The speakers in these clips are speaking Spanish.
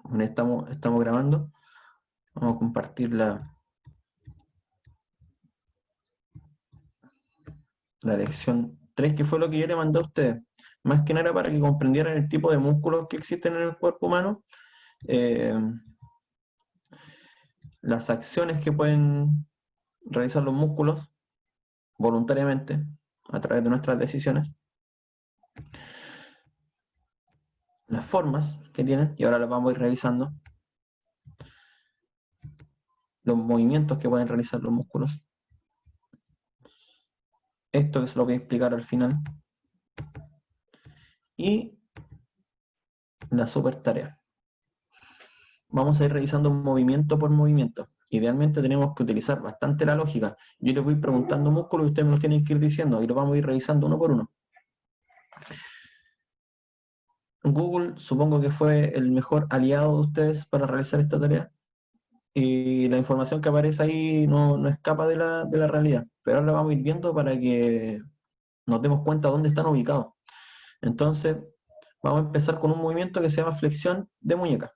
Bueno, estamos grabando. Vamos a compartir la lección 3, que fue lo que yo le mandé a ustedes. Más que nada para que comprendieran el tipo de músculos que existen en el cuerpo humano, eh, las acciones que pueden realizar los músculos voluntariamente a través de nuestras decisiones, las formas que tienen, y ahora las vamos a ir revisando, los movimientos que pueden realizar los músculos. Esto que se lo voy a explicar al final. Y la super tarea. Vamos a ir revisando movimiento por movimiento. Idealmente tenemos que utilizar bastante la lógica. Yo les voy preguntando músculos y ustedes me los tienen que ir diciendo y lo vamos a ir revisando uno por uno. Google supongo que fue el mejor aliado de ustedes para realizar esta tarea. Y la información que aparece ahí no escapa de la realidad. Pero ahora la vamos a ir viendo para que nos demos cuenta dónde están ubicados. Entonces, vamos a empezar con un movimiento que se llama flexión de muñeca.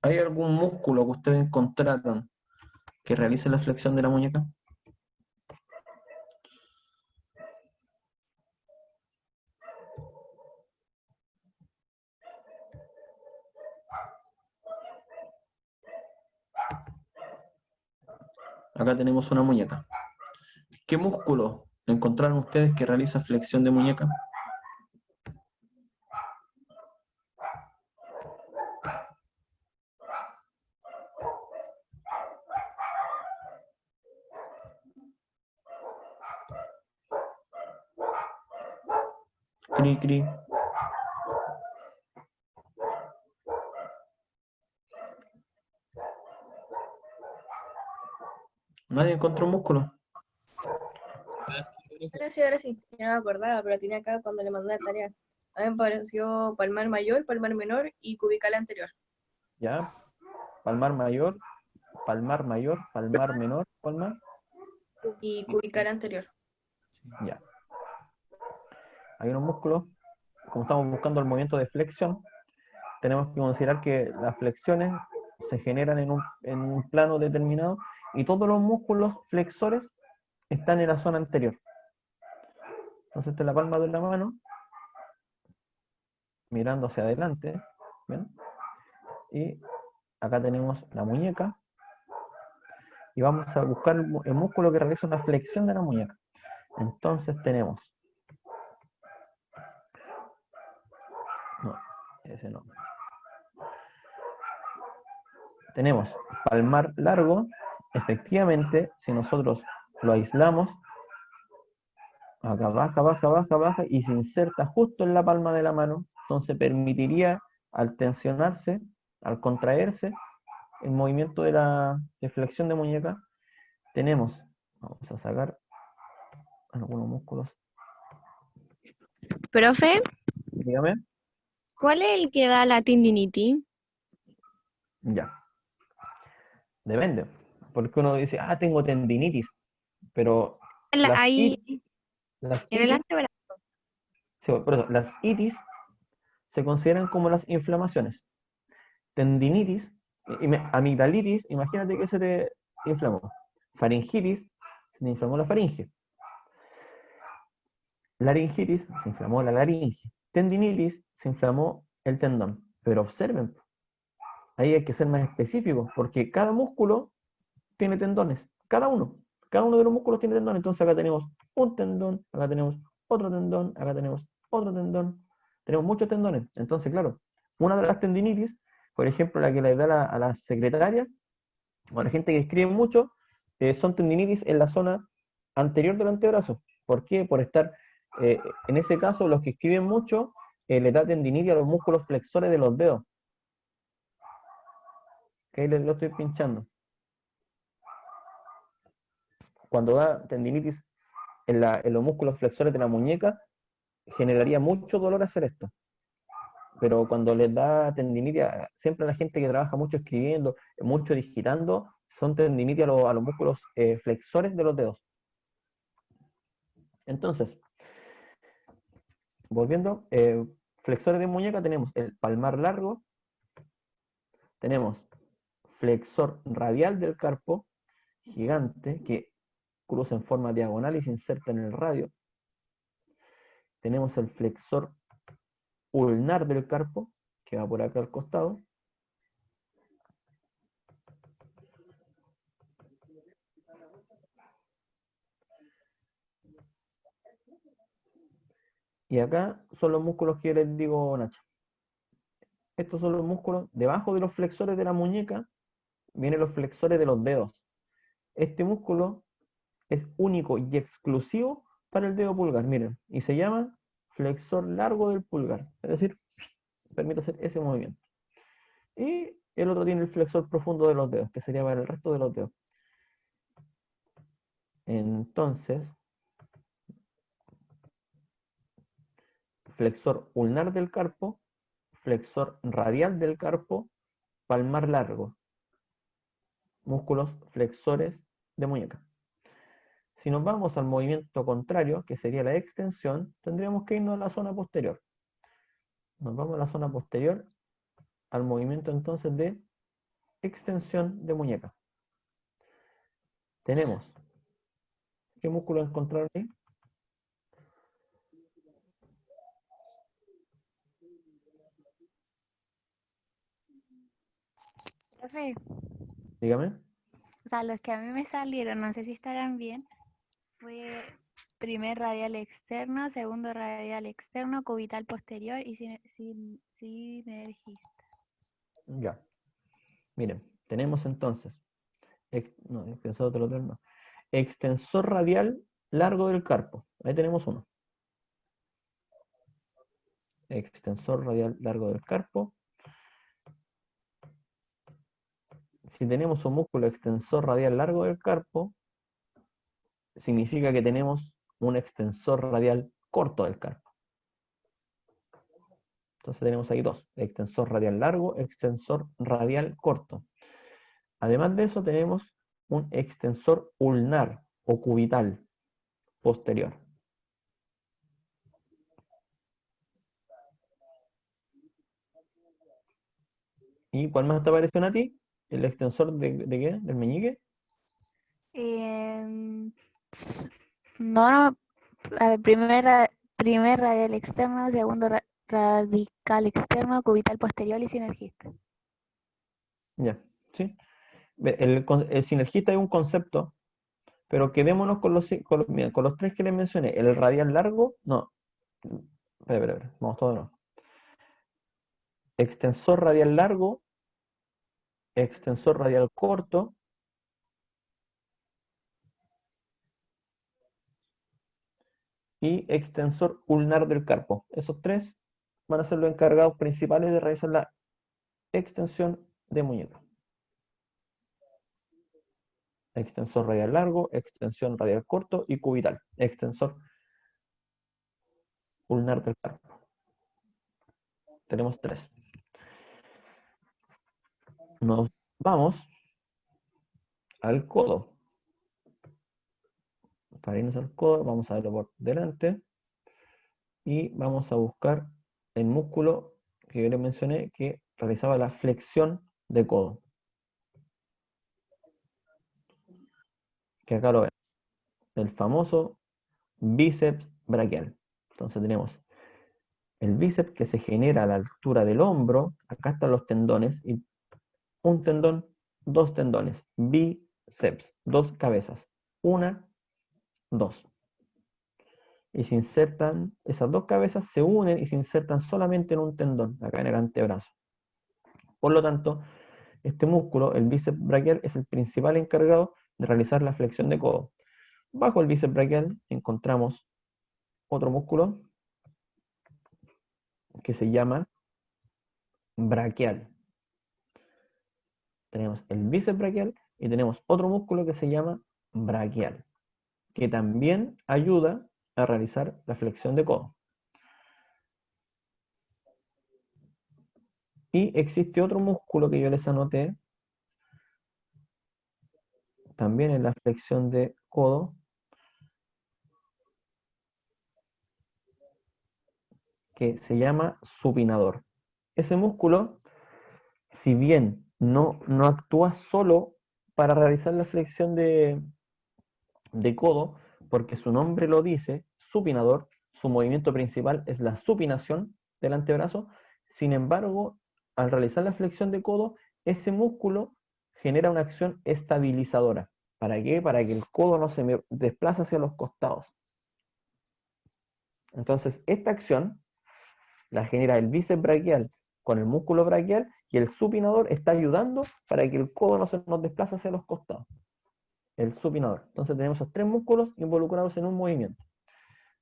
¿Hay algún músculo que ustedes encontraron que realice la flexión de la muñeca? Acá tenemos una muñeca. ¿Qué músculo encontraron ustedes que realiza flexión de muñeca? Cri, cri. ¿Nadie encontró un músculo? Ahora sí, ya no me acordaba, pero tenía acá cuando le mandé la tarea. A mí me pareció palmar mayor, palmar menor y cubical anterior. Ya. Palmar mayor, palmar menor, palmar. Y cubical anterior. Ya. Hay unos músculos, como estamos buscando el movimiento de flexión, tenemos que considerar que las flexiones se generan en un plano determinado y todos los músculos flexores están en la zona anterior. Entonces, esta es la palma de la mano, mirando hacia adelante, ¿ven? Y acá tenemos la muñeca, y vamos a buscar el músculo que realiza una flexión de la muñeca. Entonces tenemos, no, ese no. Tenemos palmar largo, efectivamente, si nosotros lo aislamos, acá baja, baja, baja, baja, y se inserta justo en la palma de la mano, entonces permitiría, al tensionarse, al contraerse, el movimiento de la flexión de muñeca. Tenemos, vamos a sacar algunos músculos. Profe, Dígame. ¿cuál es el que da la tendinitis? Ya. Depende. Porque uno dice, tengo tendinitis. Pero Ahí, las en el itis, antebrazo. sí, por eso, las itis se consideran como las inflamaciones. Tendinitis, amigdalitis, imagínate que se te inflamó. Faringitis, se te inflamó la faringe. Laringitis, se inflamó la laringe. Tendinitis, se inflamó el tendón. Pero observen, ahí hay que ser más específicos, porque cada músculo tiene tendones. Cada uno de los músculos tiene tendones. Entonces acá tenemos un tendón, acá tenemos otro tendón, acá tenemos otro tendón. Tenemos muchos tendones. Entonces, claro, una de las tendinitis, por ejemplo, la que le da a la secretaria, o a la gente que escribe mucho, son tendinitis en la zona anterior del antebrazo. ¿Por qué? Por estar, en ese caso, los que escriben mucho, le da tendinitis a los músculos flexores de los dedos. Que ahí lo estoy pinchando. Cuando da tendinitis en los músculos flexores de la muñeca, generaría mucho dolor hacer esto. Pero cuando les da tendinitis, siempre la gente que trabaja mucho escribiendo, mucho digitando, son tendinitis a los músculos flexores de los dedos. Entonces, volviendo, flexores de muñeca tenemos el palmar largo, tenemos flexor radial del carpo, gigante, que cruza en forma diagonal y se inserta en el radio. Tenemos el flexor ulnar del carpo, que va por acá al costado. Y acá son los músculos que yo les digo, Nacho. Estos son los músculos. Debajo de los flexores de la muñeca vienen los flexores de los dedos. Este músculo es único y exclusivo para el dedo pulgar, miren, y se llama flexor largo del pulgar. Es decir, permite hacer ese movimiento. Y el otro tiene el flexor profundo de los dedos, que sería para el resto de los dedos. Entonces, flexor ulnar del carpo, flexor radial del carpo, palmar largo. Músculos flexores de muñeca. Si nos vamos al movimiento contrario, que sería la extensión, tendríamos que irnos a la zona posterior. Nos vamos a la zona posterior, al movimiento entonces de extensión de muñeca. Tenemos, ¿qué músculo encontrar ahí? Profe, Dígame. o sea, los que a mí me salieron, no sé si estarán bien, fue primer radial externo, segundo radial externo, cubital posterior y sinergista. Ya. Miren, tenemos entonces, no, extensor otro no. Extensor radial largo del carpo. Ahí tenemos uno. Extensor radial largo del carpo. Si tenemos un músculo extensor radial largo del carpo, significa que tenemos un extensor radial corto del carpo. Entonces tenemos ahí dos, extensor radial largo, extensor radial corto. Además de eso tenemos un extensor ulnar o cubital posterior. ¿Y cuál más te apareció a ti? ¿El extensor de qué? ¿Del meñique? No, no, a ver, primer radial externo, segundo radical externo, cubital posterior y sinergista. Ya, ¿sí? El sinergista es un concepto, pero quedémonos mira, con los tres que les mencioné. El radial largo, no. Espera, vamos todos de nuevo. Extensor radial largo, extensor radial corto, y extensor ulnar del carpo. Esos tres van a ser los encargados principales de realizar la extensión de muñeca. Extensor radial largo, extensión radial corto y cubital. Extensor ulnar del carpo. Tenemos tres. Nos vamos al codo. Para irnos al codo, vamos a verlo por delante. Y vamos a buscar el músculo que yo les mencioné que realizaba la flexión de codo. Que acá lo ven. El famoso bíceps braquial. Entonces tenemos el bíceps que se genera a la altura del hombro. Acá están los tendones. Y un tendón, dos tendones. Bíceps, dos cabezas. Una, dos. Y se insertan, esas dos cabezas se unen y se insertan solamente en un tendón, acá en el antebrazo. Por lo tanto, este músculo, el bíceps braquial, es el principal encargado de realizar la flexión de codo. Bajo el bíceps braquial encontramos otro músculo que se llama braquial. Tenemos el bíceps braquial y tenemos otro músculo que se llama braquial, que también ayuda a realizar la flexión de codo. Y existe otro músculo que yo les anoté, también en la flexión de codo, que se llama supinador. Ese músculo, si bien no actúa solo para realizar la flexión de codo, porque su nombre lo dice, supinador, su movimiento principal es la supinación del antebrazo. Sin embargo, al realizar la flexión de codo, ese músculo genera una acción estabilizadora. ¿Para qué? Para que el codo no se me desplace hacia los costados. Entonces, esta acción la genera el bíceps braquial con el músculo braquial, y el supinador está ayudando para que el codo no se nos desplace hacia los costados. El supinador. Entonces tenemos esos tres músculos involucrados en un movimiento.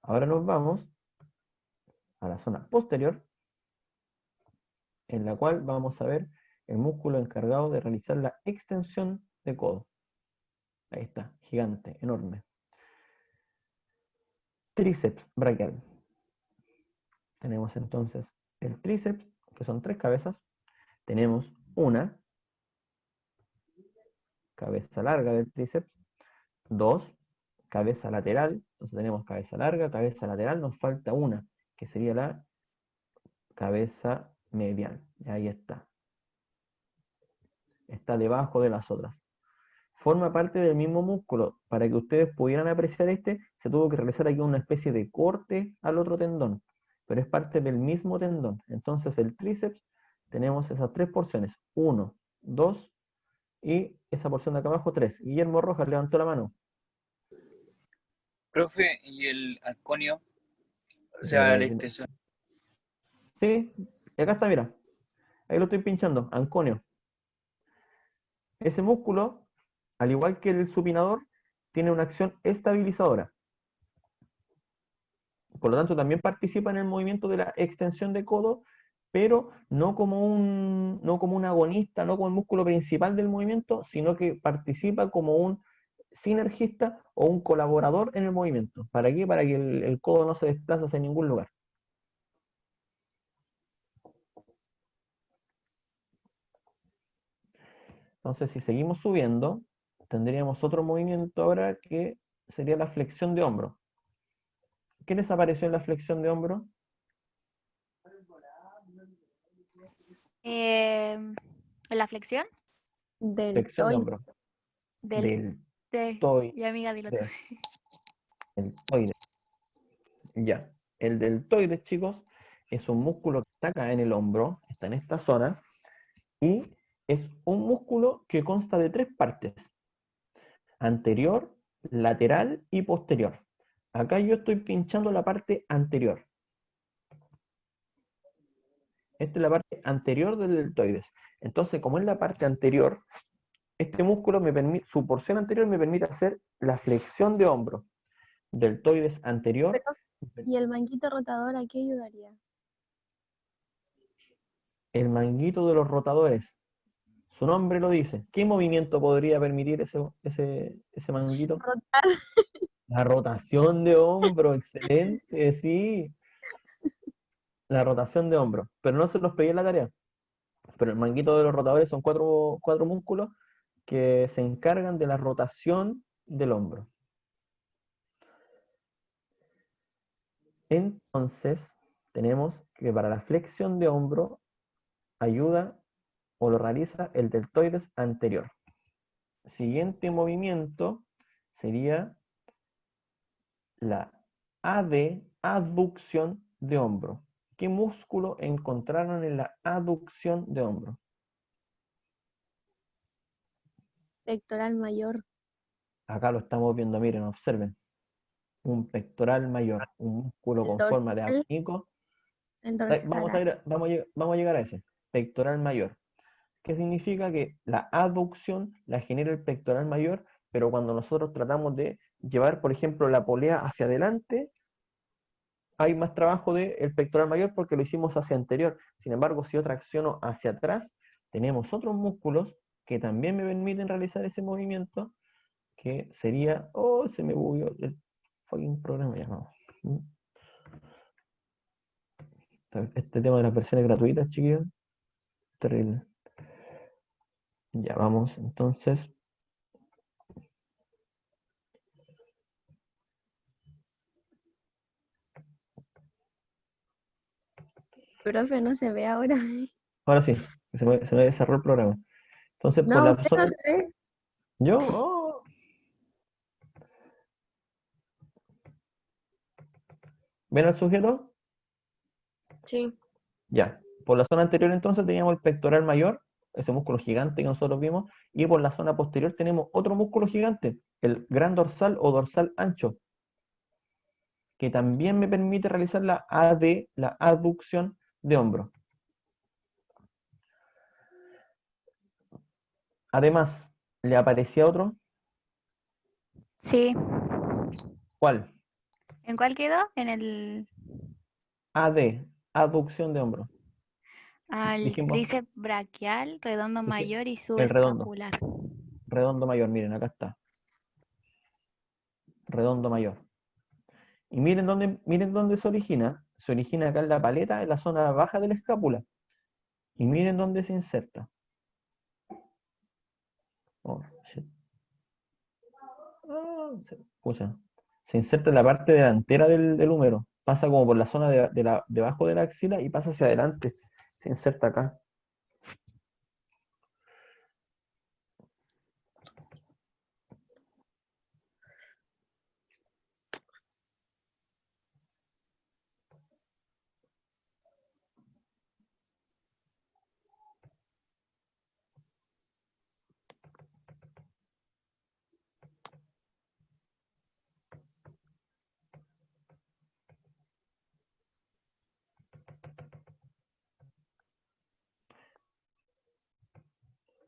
Ahora nos vamos a la zona posterior, en la cual vamos a ver el músculo encargado de realizar la extensión de codo. Ahí está, gigante, enorme. Tríceps braquial. Tenemos entonces el tríceps, que son tres cabezas. Tenemos una cabeza larga del tríceps, dos, cabeza lateral. Entonces tenemos cabeza larga, cabeza lateral, nos falta una, que sería la cabeza medial. Y ahí está. Está debajo de las otras. Forma parte del mismo músculo. Para que ustedes pudieran apreciar se tuvo que realizar aquí una especie de corte al otro tendón, pero es parte del mismo tendón. Entonces el tríceps tenemos esas tres porciones, 1, 2 y esa porción de acá abajo 3. Guillermo Rojas levantó la mano. Profe, ¿y el anconio? O sea, la extensión. Sí, y acá está, mira. Ahí lo estoy pinchando, anconio. Ese músculo, al igual que el supinador, tiene una acción estabilizadora. Por lo tanto, también participa en el movimiento de la extensión de codo, pero no como un agonista, no como el músculo principal del movimiento, sino que participa como un sinergista o un colaborador en el movimiento. ¿Para qué? Para que el codo no se desplace hacia ningún lugar. Entonces, si seguimos subiendo, tendríamos otro movimiento ahora que sería la flexión de hombro. ¿Qué les apareció en la flexión de hombro? ¿La flexión? Del Flexión de toy. hombro. Del Mi amiga, dilo tú. deltoides. Ya. El deltoides, chicos, es un músculo que está acá en el hombro, está en esta zona, y es un músculo que consta de tres partes: anterior, lateral y posterior. Acá yo estoy pinchando la parte anterior. Esta es la parte anterior del deltoides. Entonces, como es la parte anterior, este músculo su porción anterior me permite hacer la flexión de hombro. Deltoides anterior. ¿Y el manguito rotador a qué ayudaría? El manguito de los rotadores. Su nombre lo dice. ¿Qué movimiento podría permitir ese manguito? Rotar. La rotación de hombro, excelente, sí. La rotación de hombro. Pero no se los pedí en la tarea. Pero el manguito de los rotadores son cuatro músculos que se encargan de la rotación del hombro. Entonces, tenemos que para la flexión de hombro ayuda o lo realiza el deltoides anterior. Siguiente movimiento sería la aducción de hombro. ¿Qué músculo encontraron en la aducción de hombro? Pectoral mayor. Acá lo estamos viendo, miren, observen. Un pectoral mayor, un músculo El con forma de dorsal. abanico. El Vamos dorsal. a llegar a ese. Pectoral mayor. ¿Qué significa? Que la aducción la genera el pectoral mayor, pero cuando nosotros tratamos de llevar, por ejemplo, la polea hacia adelante, hay más trabajo del pectoral mayor porque lo hicimos hacia anterior. Sin embargo, si yo tracciono hacia atrás, tenemos otros músculos que también me permiten realizar ese movimiento, que sería... Oh, se me bugueó el fucking programa, ya no. Este tema de las versiones gratuitas, chiquillos, terrible. Ya vamos, entonces. Profe, no se ve ahora. Ahora sí, se me cerró el programa. Entonces, por No, la usted zona... no sé. ¿Yo? Oh. ¿Ven al sujeto? Sí. Ya. Por la zona anterior entonces teníamos el pectoral mayor, ese músculo gigante que nosotros vimos, y por la zona posterior tenemos otro músculo gigante, el gran dorsal o dorsal ancho, que también me permite realizar la AD, la aducción de hombro. Además, ¿le aparecía otro? Sí. ¿Cuál? ¿En cuál quedó? En el AD, aducción de hombro. al Dijimos tríceps braquial, redondo dije, mayor y el redondo, subescapular. redondo mayor, miren, acá está, redondo mayor. Y miren dónde se origina acá en la paleta, en la zona baja de la escápula. Y miren dónde se inserta. Oh, shit. Pucha. Se inserta en la parte delantera del húmero. Pasa como por la zona debajo de la axila y pasa hacia adelante. Se inserta acá.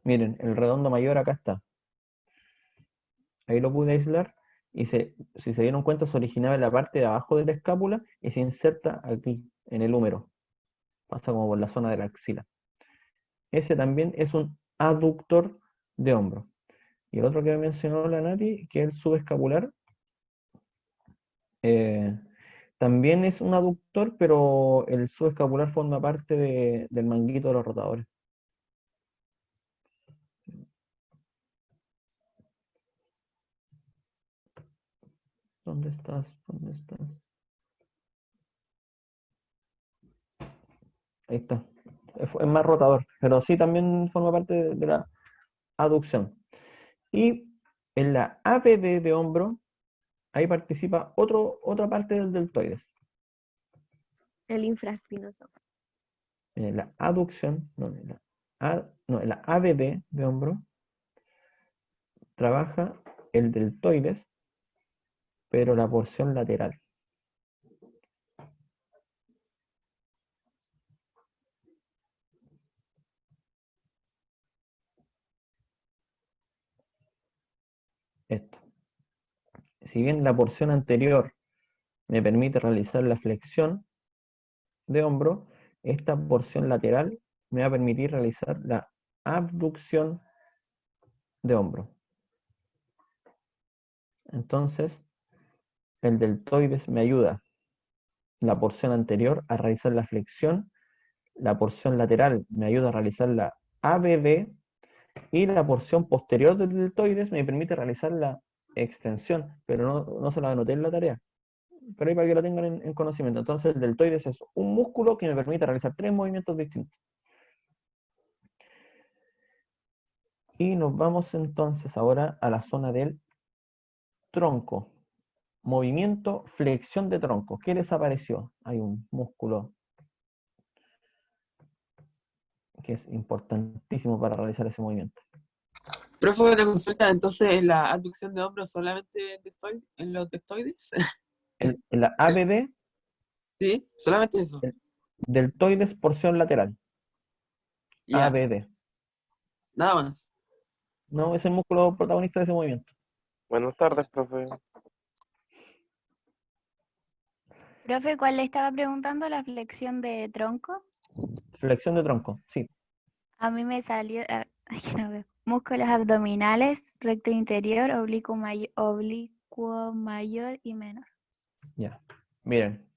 Miren, el redondo mayor acá está. Ahí lo pude aislar. Y si se dieron cuenta, se originaba en la parte de abajo de la escápula y se inserta aquí, en el húmero. Pasa como por la zona de la axila. Ese también es un aductor de hombro. Y el otro que mencionó la Nati, que es el subescapular, eh, también es un aductor, pero el subescapular forma parte del manguito de los rotadores. ¿Dónde estás? ¿Dónde estás? Ahí está. Es más rotador, pero sí también forma parte de la aducción. Y en la ABD de hombro, ahí participa otra parte del deltoides. El infraespinoso. En la aducción, no, en la ABD de hombro, trabaja el deltoides, pero la porción lateral. Esto. Si bien la porción anterior me permite realizar la flexión de hombro, esta porción lateral me va a permitir realizar la abducción de hombro. Entonces, el deltoides me ayuda la porción anterior a realizar la flexión, la porción lateral me ayuda a realizar la ABD y la porción posterior del deltoides me permite realizar la extensión, pero no se la anoté en la tarea. Pero ahí para que lo tengan en conocimiento. Entonces el deltoides es un músculo que me permite realizar 3 movimientos distintos. Y nos vamos entonces ahora a la zona del tronco. Movimiento, flexión de tronco. ¿Qué les apareció? Hay un músculo que es importantísimo para realizar ese movimiento. Profe, una consulta, entonces la abducción de hombros solamente en los deltoides. En la ABD, Sí, solamente eso. el deltoides porción lateral. Ya, ABD. nada más. No es el músculo protagonista de ese movimiento. Buenas tardes, profe. Profe, ¿cuál le estaba preguntando? ¿La flexión de tronco? Flexión de tronco, sí. A mí me salió, aquí no veo. Músculos abdominales, recto inferior, oblicuo mayor y menor. Ya. Miren.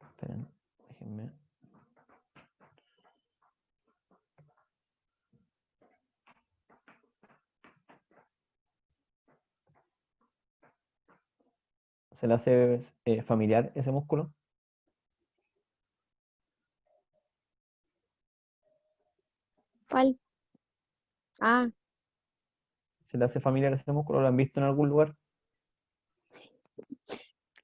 Esperen, déjenme. ¿Se le hace familiar ese músculo? ¿Cuál? Ah, ¿Se le hace familiar ese músculo? ¿Lo han visto en algún lugar?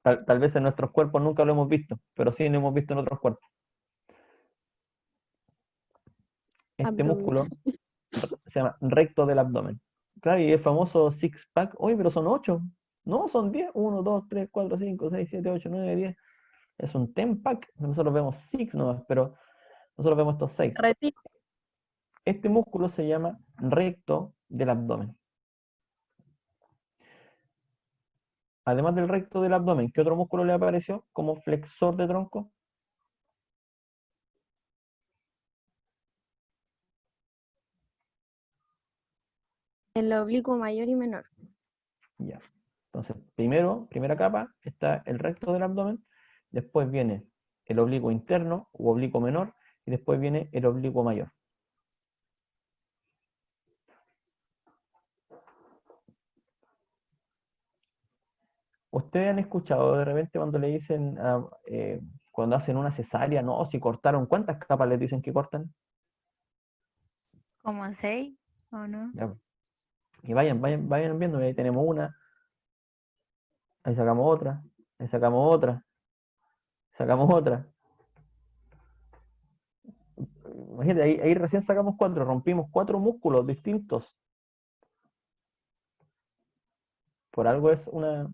Tal vez en nuestros cuerpos nunca lo hemos visto, pero sí lo hemos visto en otros cuerpos. Este abdominal. músculo se llama recto del abdomen. Claro, y el famoso six pack, oye, pero son 8. No, son 10. 1, 2, 3, 4, 5, 6, 7, 8, 9, 10. Es un 10 pack. Nosotros vemos 6 nomás, pero nosotros vemos estos 6. Repito. Este músculo se llama recto del abdomen. Además del recto del abdomen, ¿qué otro músculo le apareció como flexor de tronco? El oblicuo mayor y menor. Ya. Entonces, primera capa, está el recto del abdomen, después viene el oblicuo interno u oblicuo menor, y después viene el oblicuo mayor. ¿Ustedes han escuchado de repente cuando le dicen, cuando hacen una cesárea, no, si cortaron, ¿cuántas capas les dicen que cortan? ¿Como 6 o no? Ya, pues. Y vayan viendo, ahí tenemos una, ahí sacamos otra, ahí sacamos otra, sacamos otra. Imagínate, ahí recién sacamos 4, rompimos 4 músculos distintos. Por algo es una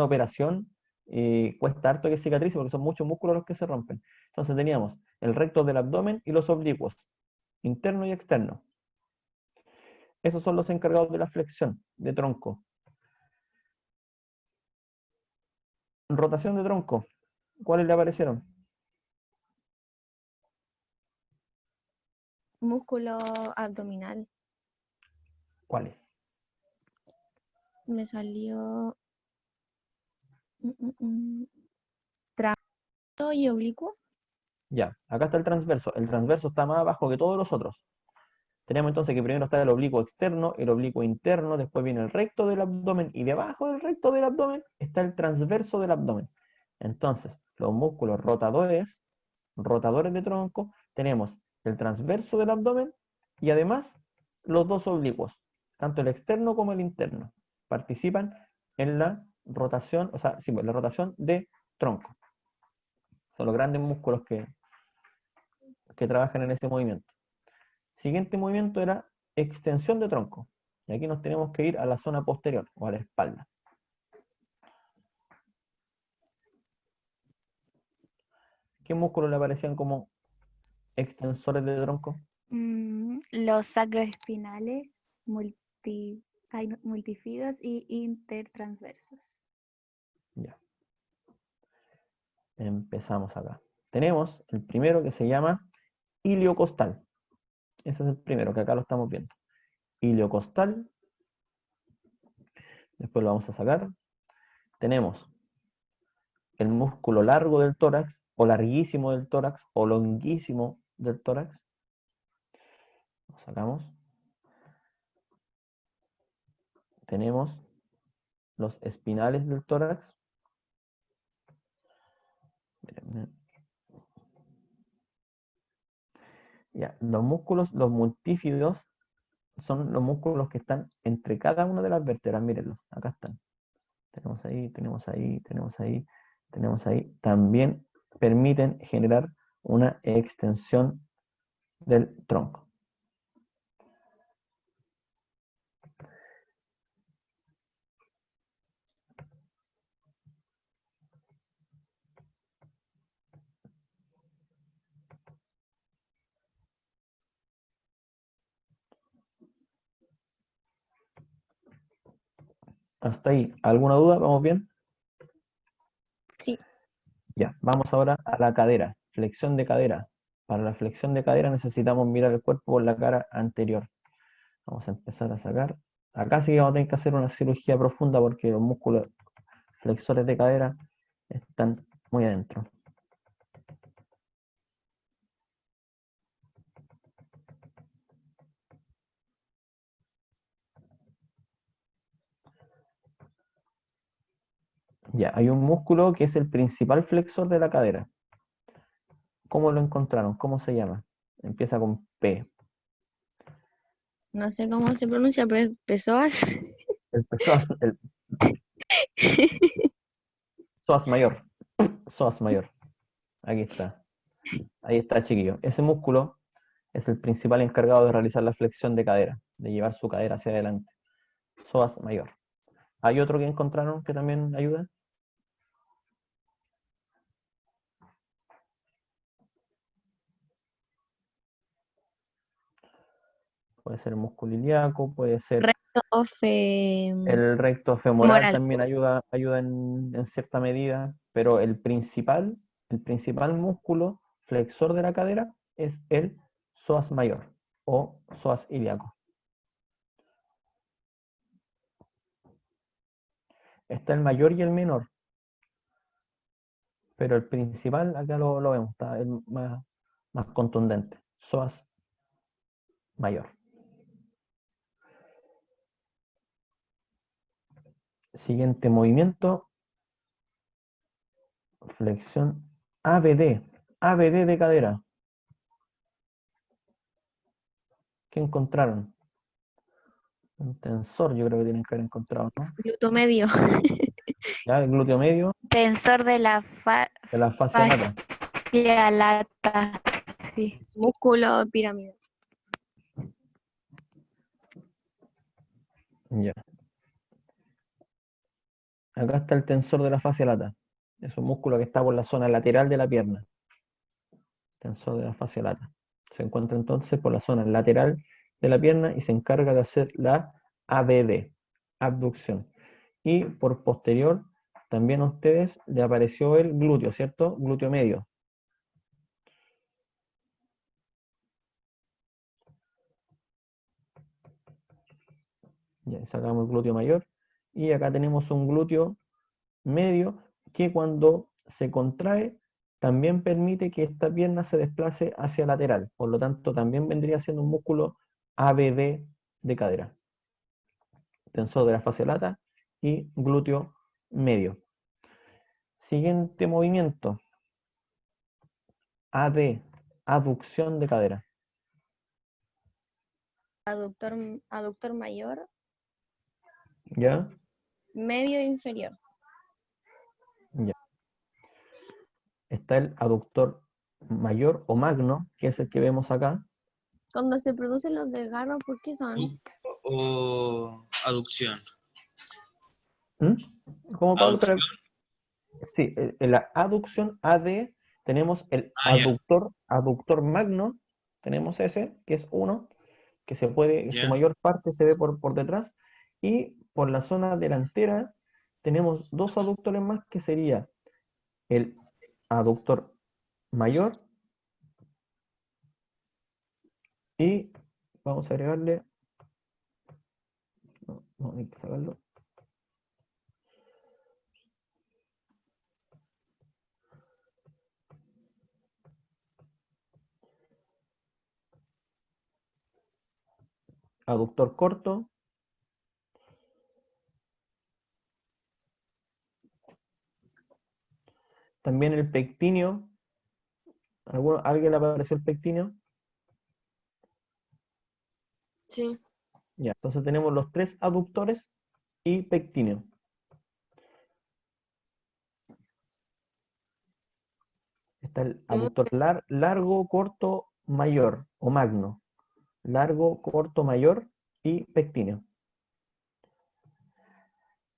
operación y cuesta harto que cicatrice porque son muchos músculos los que se rompen. Entonces teníamos el recto del abdomen y los oblicuos, interno y externo. Esos son los encargados de la flexión de tronco. Rotación de tronco. ¿Cuáles le aparecieron? Músculo abdominal. ¿Cuáles? Me salió transverso y oblicuo. Ya, acá está el transverso. El transverso está más abajo que todos los otros. Tenemos entonces que primero está el oblicuo externo, el oblicuo interno, después viene el recto del abdomen y debajo del recto del abdomen está el transverso del abdomen. Entonces, los músculos rotadores de tronco, tenemos el transverso del abdomen y además los dos oblicuos, tanto el externo como el interno, participan en la rotación, o sea, sí, la rotación de tronco. Son los grandes músculos que trabajan en este movimiento. Siguiente movimiento era extensión de tronco. Y aquí nos tenemos que ir a la zona posterior o a la espalda. ¿Qué músculos le aparecían como extensores de tronco? Los sacroespinales, multifidos y intertransversos. Ya. Empezamos acá. Tenemos el primero que se llama iliocostal. Ese es el primero, que acá lo estamos viendo. Iliocostal. Después lo vamos a sacar. Tenemos el músculo largo del tórax, o larguísimo del tórax, o longuísimo del tórax. Lo sacamos. Tenemos los espinales del tórax. Ya, los músculos, los multífidos, son los músculos que están entre cada una de las vértebras. Mírenlos, acá están. Tenemos ahí, tenemos ahí, tenemos ahí, tenemos ahí. También permiten generar una extensión del tronco. Hasta ahí, ¿alguna duda? ¿Vamos bien? Sí. Ya, vamos ahora a la cadera, flexión de cadera. Para la flexión de cadera necesitamos mirar el cuerpo por la cara anterior. Vamos a empezar a sacar. Acá sí vamos a tener que hacer una cirugía profunda porque los músculos flexores de cadera están muy adentro. Ya, hay un músculo que es el principal flexor de la cadera. ¿Cómo lo encontraron? ¿Cómo se llama? Empieza con P. No sé cómo se pronuncia, pero es psoas. El psoas mayor. Psoas mayor. Aquí está. Ahí está, chiquillo. Ese músculo es el principal encargado de realizar la flexión de cadera, de llevar su cadera hacia adelante. Psoas mayor. ¿Hay otro que encontraron que también ayuda? Puede ser el músculo ilíaco, puede ser Recto el recto femoral, femoral. también ayuda en cierta medida, pero el principal músculo flexor de la cadera es el psoas mayor o psoas ilíaco. Está el mayor y el menor, pero el principal, acá lo vemos, está el más contundente, psoas mayor. Siguiente movimiento, flexión ABD, ABD de cadera. ¿Qué encontraron? Un tensor, yo creo que tienen que haber encontrado, ¿no? Glúteo medio. Ya, el glúteo medio Tensor de la de la fascia lata. fascia lata. Sí. Músculo pirámide. Ya. Acá está el tensor de la fascia lata. Es un músculo que está por la zona lateral de la pierna. Tensor de la fascia lata. Se encuentra entonces por la zona lateral de la pierna y se encarga de hacer la ABD, abducción. Y por posterior, también a ustedes le apareció el glúteo, ¿cierto? Glúteo medio. Ya, sacamos el glúteo mayor. Y acá tenemos un glúteo medio que cuando se contrae también permite que esta pierna se desplace hacia lateral. Por lo tanto, también vendría siendo un músculo ABD de cadera. Tensor de la fascia lata y glúteo medio. Siguiente movimiento. AD, aducción de cadera. Aductor mayor, ¿Ya? medio e inferior. Ya. Está el aductor mayor o magno, que es el que vemos acá. Cuando se producen los desgarros, ¿por qué son? O aducción. ¿Mm? ¿Cómo, Pablo? Aducción. Sí, en la aducción AD tenemos el Ah, ya. aductor magno, tenemos ese, que es uno, que se puede, su Ya. mayor parte se ve por detrás, y por la zona delantera tenemos dos aductores más, que sería el aductor mayor, y vamos a agregarle, no, hay que sacarlo, aductor corto, también el pectíneo. ¿Alguien le apareció el pectíneo? Sí. Ya, entonces tenemos los tres aductores y pectíneo. Está el aductor largo, corto, mayor o magno. Largo, corto, mayor y pectíneo.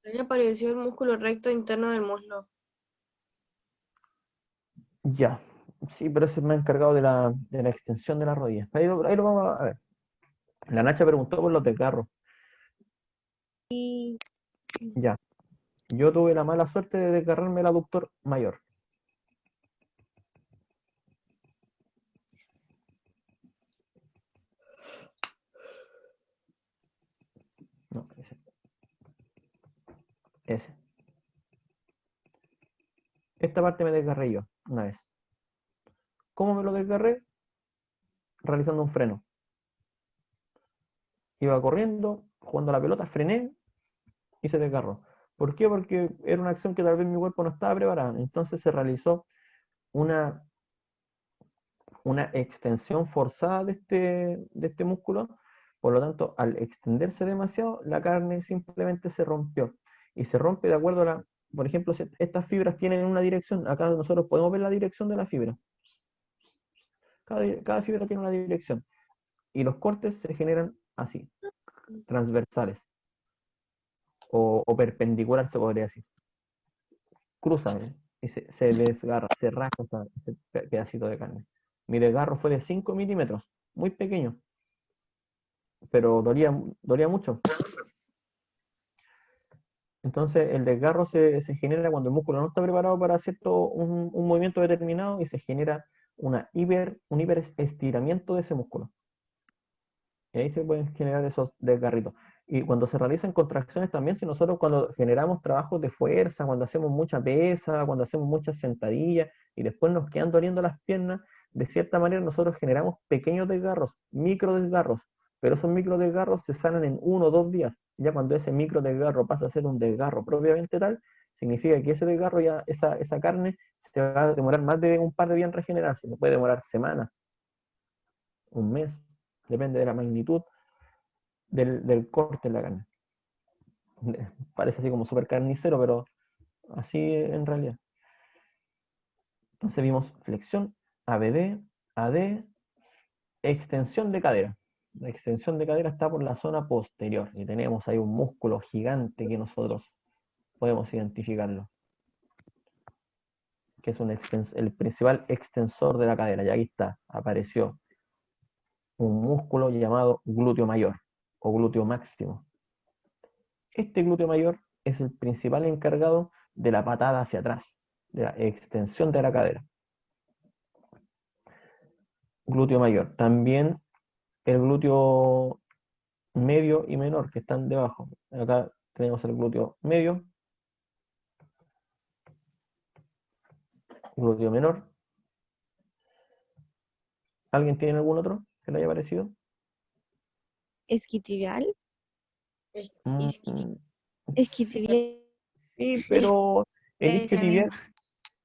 Ahí apareció el músculo recto interno del muslo. Ya, sí, pero ese me ha encargado de la extensión de la rodilla. Ahí lo vamos a ver. La Nacha preguntó por los desgarros. Ya, yo tuve la mala suerte de desgarrarme el aductor mayor. No, ese. Ese. Esta parte me desgarré yo una vez. ¿Cómo me lo desgarré? Realizando un freno. Iba corriendo, jugando a la pelota, frené y se desgarró. ¿Por qué? Porque era una acción que tal vez mi cuerpo no estaba preparado. Entonces se realizó una una extensión forzada de este músculo. Por lo tanto, al extenderse demasiado, la carne simplemente se rompió. Y se rompe de acuerdo a la, por ejemplo, si estas fibras tienen una dirección, acá nosotros podemos ver la dirección de la fibra. Cada fibra tiene una dirección. Y los cortes se generan así, transversales. O perpendicular, se podría decir. Cruza, y se desgarra, se rasca ese pedacito de carne. Mi desgarro fue de 5 milímetros, muy pequeño, pero dolía mucho. Entonces el desgarro se genera cuando el músculo no está preparado para un movimiento determinado y se genera un hiperestiramiento de ese músculo. Y ahí se pueden generar esos desgarritos. Y cuando se realizan contracciones también, si nosotros cuando generamos trabajos de fuerza, cuando hacemos mucha pesa, cuando hacemos muchas sentadillas y después nos quedan doliendo las piernas, de cierta manera nosotros generamos pequeños desgarros, micro desgarros, pero esos micro desgarros se sanan en 1 o 2 días. Ya cuando ese micro desgarro pasa a ser un desgarro propiamente tal, significa que ese desgarro, ya esa carne, se va a demorar más de un par de días en regenerarse, se puede demorar semanas, un mes, depende de la magnitud del corte en la carne. Parece así como súper carnicero, pero así en realidad. Entonces vimos flexión, ABD, AD, extensión de cadera. La extensión de cadera está por la zona posterior y tenemos ahí un músculo gigante que nosotros podemos identificarlo, que es el principal extensor de la cadera. Y aquí está, apareció un músculo llamado glúteo mayor o glúteo máximo. Este glúteo mayor es el principal encargado de la patada hacia atrás, de la extensión de la cadera. Glúteo mayor. También el glúteo medio y menor que están debajo. Acá tenemos el glúteo medio, glúteo menor. ¿Alguien tiene algún otro que le haya parecido? Isquiotibial. Mm, Isquiotibial. sí, pero el Ese isquiotibial, mismo.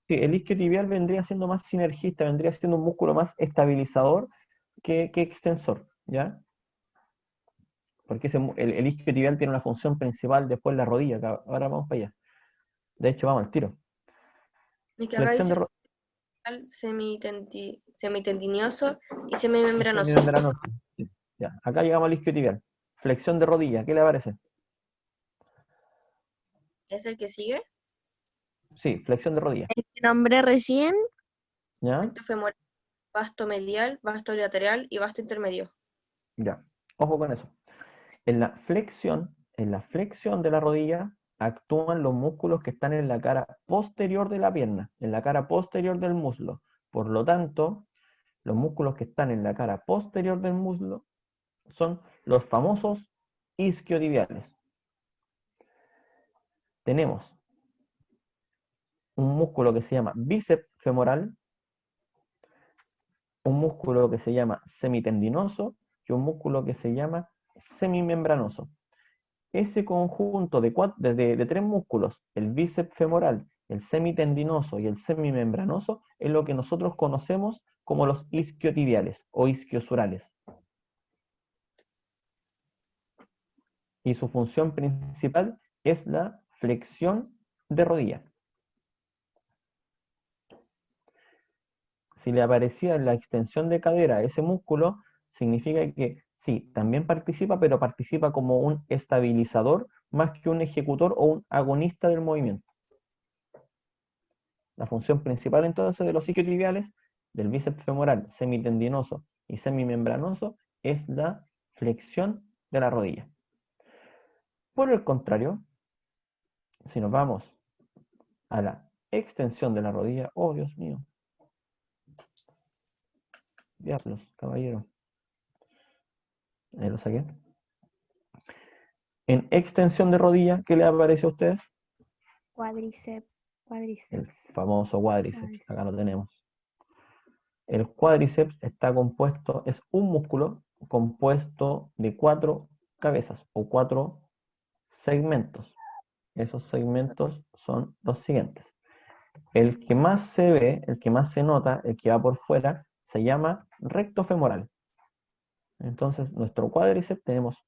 sí, el isquiotibial vendría siendo más sinergista, vendría siendo un músculo más estabilizador que extensor, ¿ya? Porque el isquiotibial tiene una función principal después la rodilla, que ahora vamos para allá. De hecho, vamos al tiro. Es que acá Flexión de dice semitendinoso y semimembranoso. semimembranoso. Sí, ya. Acá llegamos al isquiotibial. Flexión de rodilla, ¿qué le parece? ¿Es el que sigue? Sí, flexión de rodilla. El que nombré recién, ¿Ya? Recto femoral, vasto medial, vasto lateral y vasto intermedio. Ya. Ojo con eso. En la flexión de la rodilla actúan los músculos que están en la cara posterior de la pierna, en la cara posterior del muslo. Por lo tanto, los músculos que están en la cara posterior del muslo son los famosos isquiotibiales. Tenemos un músculo que se llama bíceps femoral, un músculo que se llama semitendinoso y un músculo que se llama semimembranoso. Ese conjunto de 3 músculos, el bíceps femoral, el semitendinoso y el semimembranoso, es lo que nosotros conocemos como los isquiotibiales o isquiosurales. Y su función principal es la flexión de rodilla. Si le aparecía en la extensión de cadera ese músculo, significa que sí, también participa, pero participa como un estabilizador más que un ejecutor o un agonista del movimiento. La función principal entonces de los isquiotibiales, del bíceps femoral, semitendinoso y semimembranoso, es la flexión de la rodilla. Por el contrario, si nos vamos a la extensión de la rodilla, oh Dios mío, diablos, caballero, ahí lo saqué. En extensión de rodilla, ¿qué les aparece a ustedes? Cuádriceps. El Cuádriceps. famoso cuádriceps, acá lo tenemos. El cuádriceps es un músculo compuesto de 4 cabezas o 4 segmentos. Esos segmentos son los siguientes. El que más se ve, el que más se nota, el que va por fuera, se llama recto femoral. Entonces, nuestro cuádriceps tenemos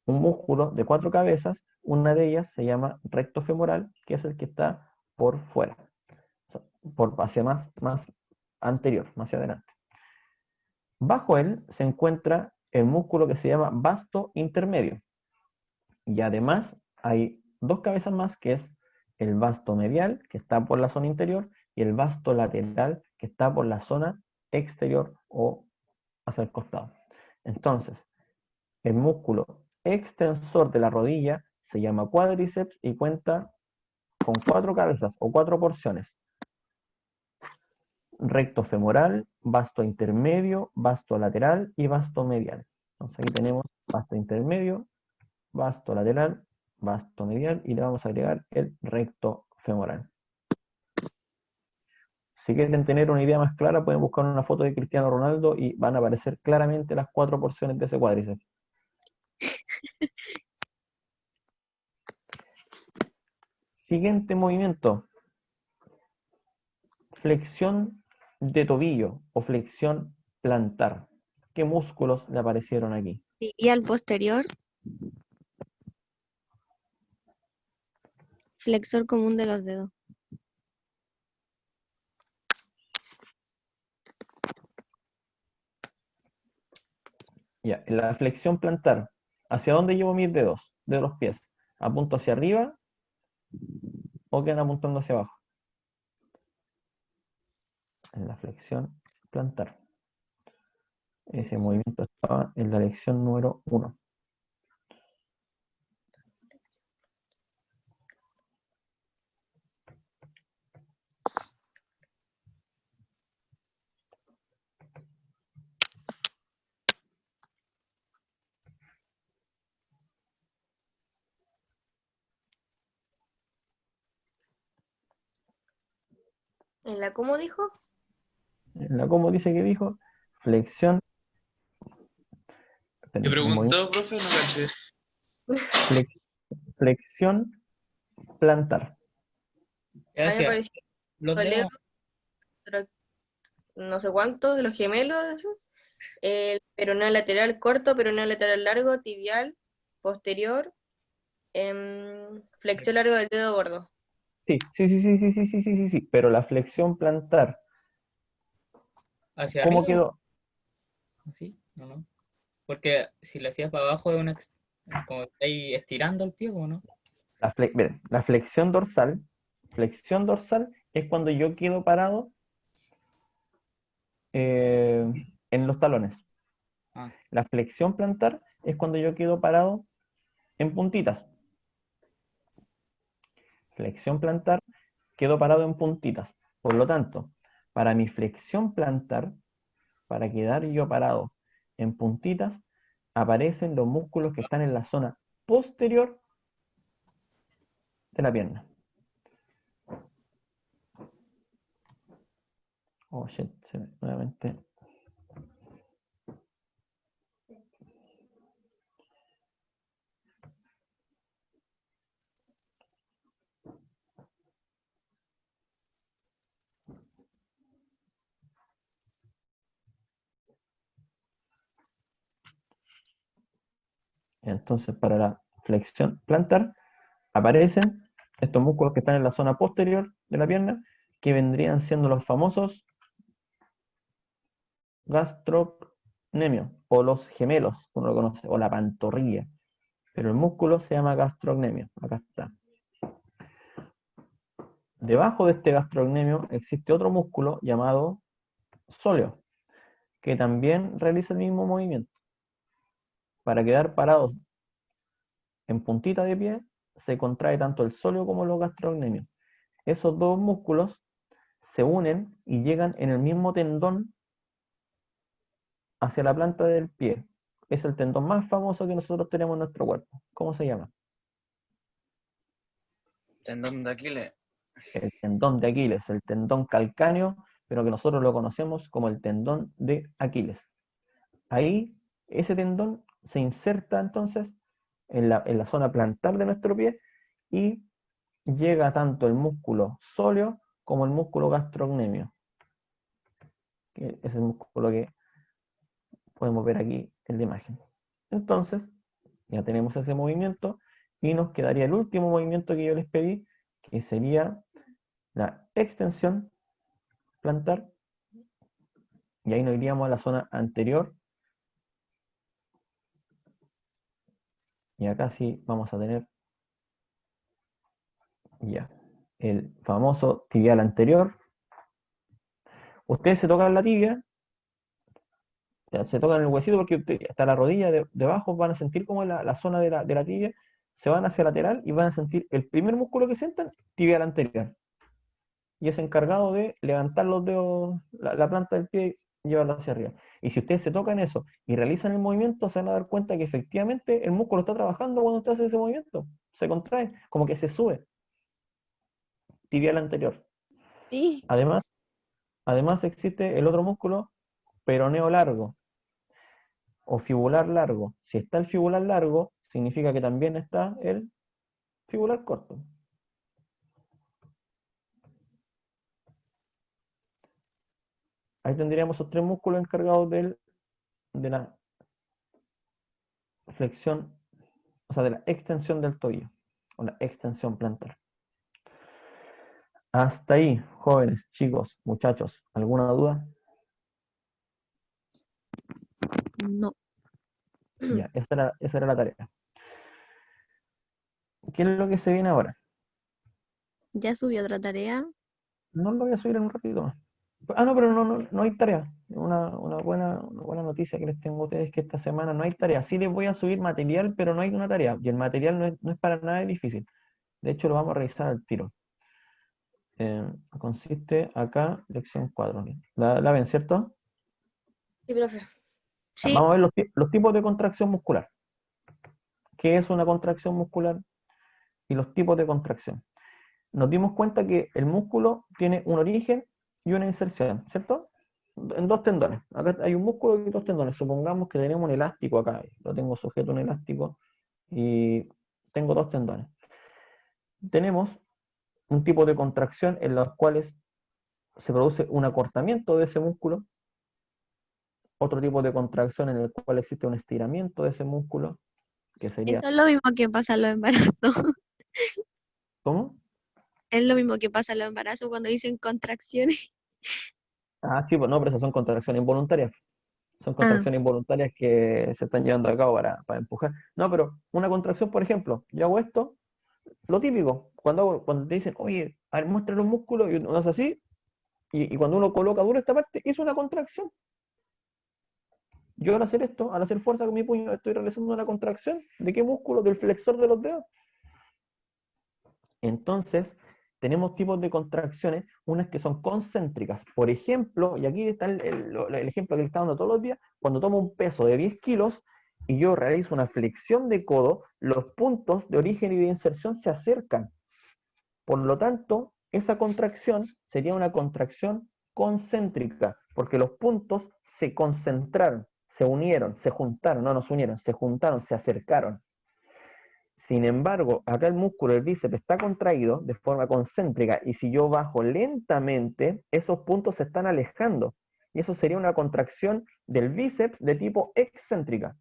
un músculo de 4 cabezas, una de ellas se llama recto femoral, que es el que está por fuera, o sea, hacia más anterior, más hacia adelante. Bajo él se encuentra el músculo que se llama vasto intermedio. Y además hay 2 cabezas más, que es el vasto medial, que está por la zona interior, y el vasto lateral, que está por la zona exterior o hacia el costado. Entonces, el músculo extensor de la rodilla se llama cuádriceps y cuenta con 4 cabezas o 4 porciones. Recto femoral, vasto intermedio, vasto lateral y vasto medial. Entonces aquí tenemos vasto intermedio, vasto lateral, vasto medial y le vamos a agregar el recto femoral. Si quieren tener una idea más clara, pueden buscar una foto de Cristiano Ronaldo y van a aparecer claramente las 4 porciones de ese cuádriceps. Siguiente movimiento. Flexión de tobillo o flexión plantar. ¿Qué músculos le aparecieron aquí? Y al posterior, flexor común de los dedos. Ya, en la flexión plantar, ¿hacia dónde llevo mis dedos de los pies? ¿Apunto hacia arriba o quedan apuntando hacia abajo? En la flexión plantar. Ese movimiento estaba en la lección número 1. ¿En la cómo dijo? En la como dice que dijo, flexión. ¿Te preguntó, profe? No caché. Flexión plantar. Ya A mí me decía, pareció los Toledo, dedos. no sé cuántos, de los gemelos, el peroné lateral corto, peroné lateral largo, tibial, posterior, flexión largo del dedo gordo. Sí. Pero la flexión plantar, ¿Hacia ¿cómo arriba? quedó? ¿Así? No. Porque si lo hacías para abajo es como que estáis estirando el pie, ¿o no? Miren, la flexión dorsal es cuando yo quedo parado en los talones. Ah, La flexión plantar es cuando yo quedo parado en puntitas. Flexión plantar, quedo parado en puntitas. Por lo tanto, para mi flexión plantar, para quedar yo parado en puntitas, aparecen los músculos que están en la zona posterior de la pierna. Oh, shit, nuevamente. Entonces, para la flexión plantar, aparecen estos músculos que están en la zona posterior de la pierna, que vendrían siendo los famosos gastrocnemios, o los gemelos, uno lo conoce, o la pantorrilla. Pero el músculo se llama gastrocnemio. Acá está. Debajo de este gastrocnemio existe otro músculo llamado sóleo, que también realiza el mismo movimiento. Para quedar parados en puntita de pie, se contrae tanto el sóleo como los gastrocnemios. Esos dos músculos se unen y llegan en el mismo tendón hacia la planta del pie. Es el tendón más famoso que nosotros tenemos en nuestro cuerpo. ¿Cómo se llama? tendón de Aquiles. El tendón de Aquiles, el tendón calcáneo, pero que nosotros lo conocemos como el tendón de Aquiles. Ahí, ese tendón se inserta entonces en la zona plantar de nuestro pie y llega tanto el músculo sóleo como el músculo gastrocnemio. que es el músculo que podemos ver aquí en la imagen. Entonces, ya tenemos ese movimiento y nos quedaría el último movimiento que yo les pedí, que sería la extensión plantar, y ahí nos iríamos a la zona anterior, y acá sí vamos a tener ya el famoso tibial anterior. Ustedes se tocan la tibia, ya, se tocan el huesito porque hasta la rodilla debajo van a sentir como la zona de la tibia, se van hacia lateral y van a sentir el primer músculo que sientan, tibial anterior. Y es encargado de levantar los dedos, la planta del pie y llevarlo hacia arriba. Y si ustedes se tocan eso y realizan el movimiento, se van a dar cuenta que efectivamente el músculo está trabajando cuando usted hace ese movimiento. Se contrae, como que se sube. Tibial anterior. Sí. Además existe el otro músculo, peroneo largo o fibular largo. Si está el fibular largo, significa que también está el fibular corto. Ahí tendríamos esos tres músculos encargados de la flexión, o sea, de la extensión del tobillo, o la extensión plantar. Hasta ahí, jóvenes, chicos, muchachos, ¿alguna duda? No. Ya, esa era la tarea. ¿Qué es lo que se viene ahora? Ya subió otra tarea. No lo voy a subir en un ratito más. Ah, no, pero no hay tarea. Una buena noticia que les tengo a ustedes es que esta semana no hay tarea. Sí les voy a subir material, pero no hay una tarea. Y el material no es para nada difícil. De hecho, lo vamos a revisar al tiro. Consiste acá, lección 4. ¿La ven, cierto? Sí, profe. Sí. Vamos a ver los tipos de contracción muscular. ¿Qué es una contracción muscular? Y los tipos de contracción. Nos dimos cuenta que el músculo tiene un origen y una inserción, ¿cierto? En dos tendones. Acá hay un músculo y dos tendones. Supongamos que tenemos un elástico acá. Lo tengo sujeto a un elástico y tengo dos tendones. Tenemos un tipo de contracción en los cuales se produce un acortamiento de ese músculo, otro tipo de contracción en el cual existe un estiramiento de ese músculo, que sería... Eso es lo mismo que pasa en los embarazos. ¿Cómo? Es lo mismo que pasa en los embarazos cuando dicen contracciones. Ah, sí, pues no, pero esas son contracciones involuntarias. Son contracciones involuntarias que se están llevando a cabo para empujar. No, pero una contracción, por ejemplo, yo hago esto, lo típico, cuando te dicen, oye, a ver, muestra los músculos, y uno hace así, y cuando uno coloca duro esta parte, es una contracción. Yo al hacer esto, al hacer fuerza con mi puño, estoy realizando una contracción. ¿De qué músculo? Del flexor de los dedos. Entonces, tenemos tipos de contracciones, unas que son concéntricas. Por ejemplo, y aquí está el ejemplo que le está dando todos los días, cuando tomo un peso de 10 kilos y yo realizo una flexión de codo, los puntos de origen y de inserción se acercan. Por lo tanto, esa contracción sería una contracción concéntrica, porque los puntos se concentraron, se unieron, se juntaron, no se unieron, se juntaron, se acercaron. Sin embargo, acá el músculo del bíceps está contraído de forma concéntrica y si yo bajo lentamente, esos puntos se están alejando. Y eso sería una contracción del bíceps de tipo excéntrica.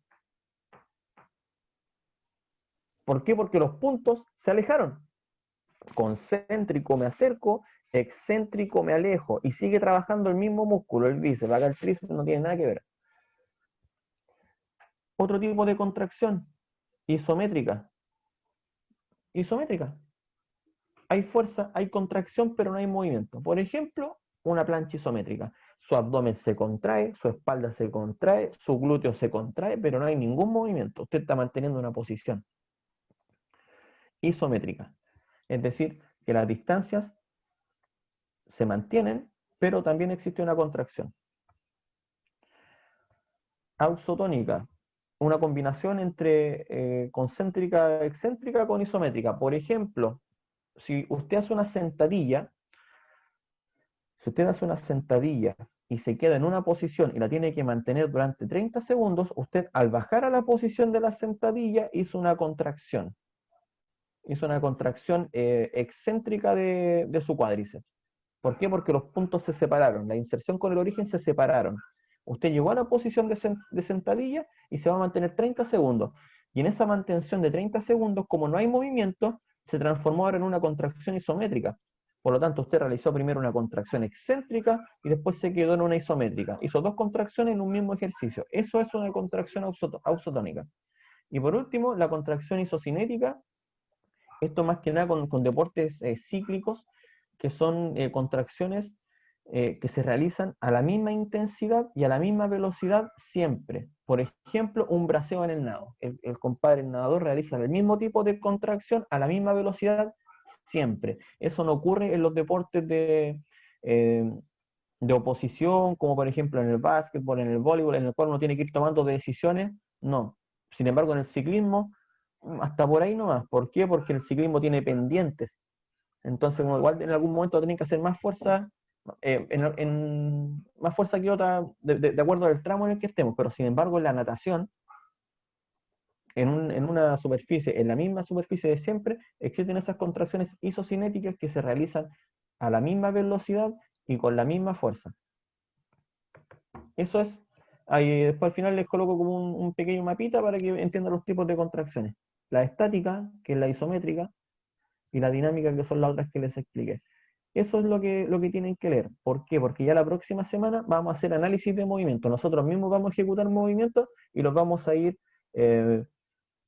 ¿Por qué? Porque los puntos se alejaron. Concéntrico me acerco, excéntrico me alejo. Y sigue trabajando el mismo músculo, el bíceps. Acá el tríceps no tiene nada que ver. Otro tipo de contracción, isométrica. Isométrica. Hay fuerza, hay contracción, pero no hay movimiento. Por ejemplo, una plancha isométrica. Su abdomen se contrae, su espalda se contrae, su glúteo se contrae, pero no hay ningún movimiento. Usted está manteniendo una posición isométrica. Es decir, que las distancias se mantienen, pero también existe una contracción. Ausotónica, una combinación entre concéntrica, excéntrica con isométrica. Por ejemplo, si usted hace una sentadilla, y se queda en una posición y la tiene que mantener durante 30 segundos, usted al bajar a la posición de la sentadilla hizo una contracción. Hizo una contracción excéntrica de su cuádriceps. ¿Por qué? Porque los puntos se separaron, la inserción con el origen se separaron. Usted llegó a la posición de sentadilla y se va a mantener 30 segundos. Y en esa mantención de 30 segundos, como no hay movimiento, se transformó ahora en una contracción isométrica. Por lo tanto, usted realizó primero una contracción excéntrica y después se quedó en una isométrica. Hizo 2 contracciones en un mismo ejercicio. Eso es una contracción ausotónica. Y por último, la contracción isocinética. Esto más que nada con deportes cíclicos, que son contracciones que se realizan a la misma intensidad y a la misma velocidad siempre. Por ejemplo, un braceo en el nado. El compadre, el nadador, realiza el mismo tipo de contracción a la misma velocidad siempre. Eso no ocurre en los deportes de oposición, como por ejemplo en el básquetbol, en el voleibol, en el cual uno tiene que ir tomando decisiones. No. Sin embargo, en el ciclismo, hasta por ahí nomás. ¿Por qué? Porque el ciclismo tiene pendientes. Entonces, como igual en algún momento tienen que hacer más fuerza, más fuerza que otra, de acuerdo al tramo en el que estemos. Pero sin embargo, en la natación, en una superficie, en la misma superficie de siempre, existen esas contracciones isocinéticas que se realizan a la misma velocidad y con la misma fuerza. Eso es. Ahí después al final les coloco como un pequeño mapita para que entiendan los tipos de contracciones. La estática, que es la isométrica, y la dinámica, que son las otras que les expliqué. Eso es lo que tienen que leer. ¿Por qué? Porque ya la próxima semana vamos a hacer análisis de movimiento. Nosotros mismos vamos a ejecutar movimientos y los vamos a ir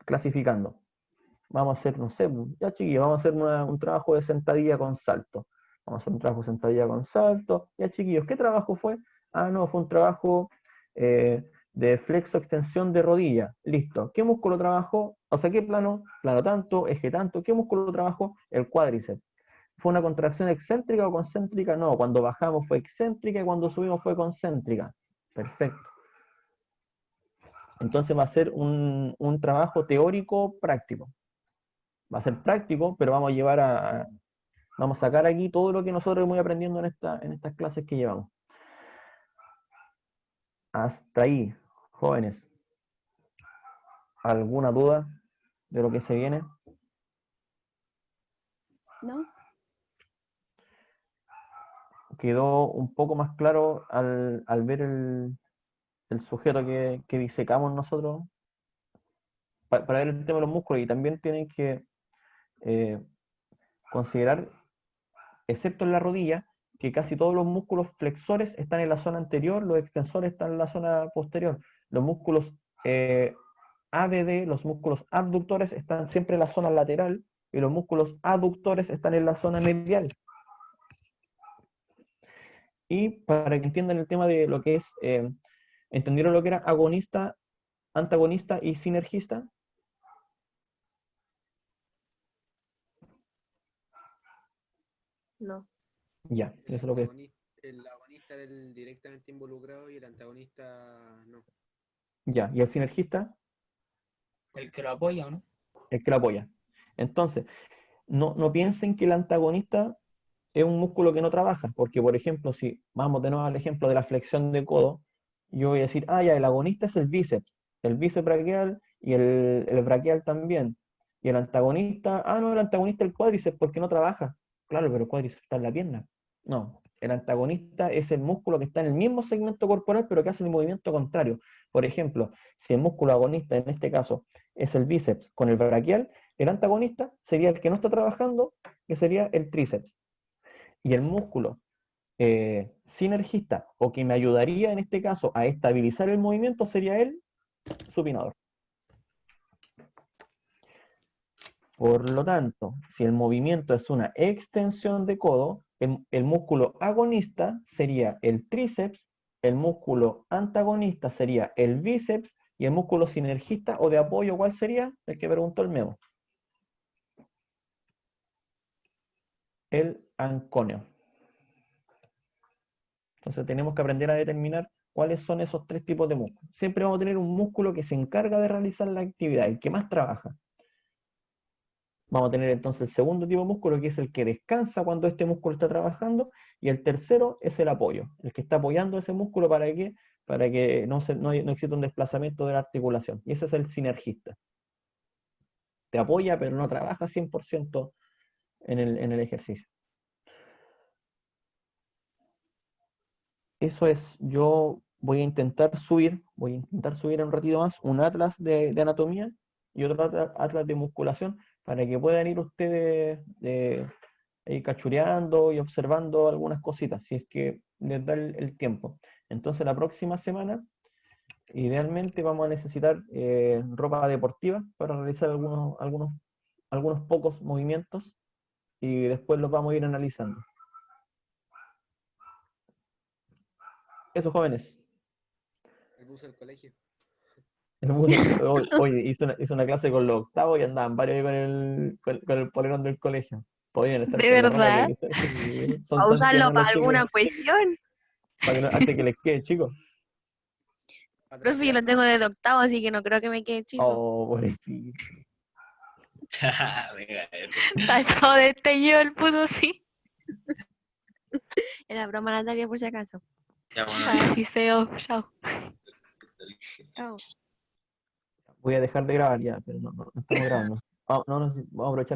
clasificando. Vamos a hacer, no sé, ya chiquillos, vamos a hacer un trabajo de sentadilla con salto. Vamos a hacer un trabajo de sentadilla con salto. Ya chiquillos, ¿qué trabajo fue? Ah, no, fue un trabajo de flexo extensión de rodilla. Listo. ¿Qué músculo trabajó? O sea, ¿qué plano? Plano tanto, eje tanto. ¿Qué músculo trabajó? El cuádriceps. ¿Fue una contracción excéntrica o concéntrica? No, cuando bajamos fue excéntrica y cuando subimos fue concéntrica. Perfecto. Entonces va a ser un trabajo teórico práctico. Va a ser práctico, pero vamos a llevar vamos a sacar aquí todo lo que nosotros hemos ido aprendiendo en estas clases que llevamos. Hasta ahí, jóvenes. ¿Alguna duda de lo que se viene? ¿No? Quedó un poco más claro al ver el sujeto que disecamos nosotros para ver el tema de los músculos, y también tienen que considerar, excepto en la rodilla, que casi todos los músculos flexores están en la zona anterior, los extensores están en la zona posterior. Los músculos ABD, los músculos abductores, están siempre en la zona lateral, y los músculos aductores están en la zona medial. Y para que entiendan el tema de lo que es, ¿entendieron lo que era agonista, antagonista y sinergista? No. Ya, eso es lo que... El agonista era el directamente involucrado y el antagonista no. Ya, ¿y el sinergista? El que lo apoya, ¿o no? El que lo apoya. Entonces, no piensen que el antagonista es un músculo que no trabaja, porque por ejemplo, si vamos de nuevo al ejemplo de la flexión de codo, yo voy a decir, ah, ya, el agonista es el bíceps braquial y el braquial también. Y el antagonista, ah, no, el antagonista es el cuádriceps porque no trabaja. Claro, pero el cuádriceps está en la pierna. No, el antagonista es el músculo que está en el mismo segmento corporal, pero que hace el movimiento contrario. Por ejemplo, si el músculo agonista en este caso es el bíceps con el braquial, el antagonista sería el que no está trabajando, que sería el tríceps. Y el músculo sinergista, o que me ayudaría en este caso a estabilizar el movimiento, sería el supinador. Por lo tanto, si el movimiento es una extensión de codo, el músculo agonista sería el tríceps, el músculo antagonista sería el bíceps, y el músculo sinergista o de apoyo, ¿cuál sería? El que preguntó el Memo. El anconeo. Entonces tenemos que aprender a determinar cuáles son esos 3 tipos de músculos. Siempre vamos a tener un músculo que se encarga de realizar la actividad, el que más trabaja. Vamos a tener entonces el segundo tipo de músculo, que es el que descansa cuando este músculo está trabajando, y el tercero es el apoyo, el que está apoyando ese músculo para que no exista un desplazamiento de la articulación. Y ese es el sinergista. Te apoya, pero no trabaja 100% en el ejercicio. eso es, yo voy a intentar subir en un ratito más un atlas de anatomía y otro atlas de musculación para que puedan ir ustedes ahí cachureando y observando algunas cositas, si es que les da el tiempo. Entonces la próxima semana, idealmente vamos a necesitar ropa deportiva para realizar algunos pocos movimientos y después los vamos a ir analizando. Eso, jóvenes. El bus del colegio. Oye, hice una clase con los octavos y andaban varios ahí con el polerón del colegio. Podían estar ¿De con la ropa verdad? que sí, ¿A son usarlo tiernos para los chicos, alguna cuestión? para que antes que les quede, chicos. Profe, yo lo tengo desde octavo, así que no creo que me quede chico. Oh, pobrecito. Venga, Pasó de yo el puto sí. Era broma, Natalia, por si acaso. ya bueno. Así seo, chao. Chao. Voy a dejar de grabar ya, pero no estamos grabando. Vamos a aprovechar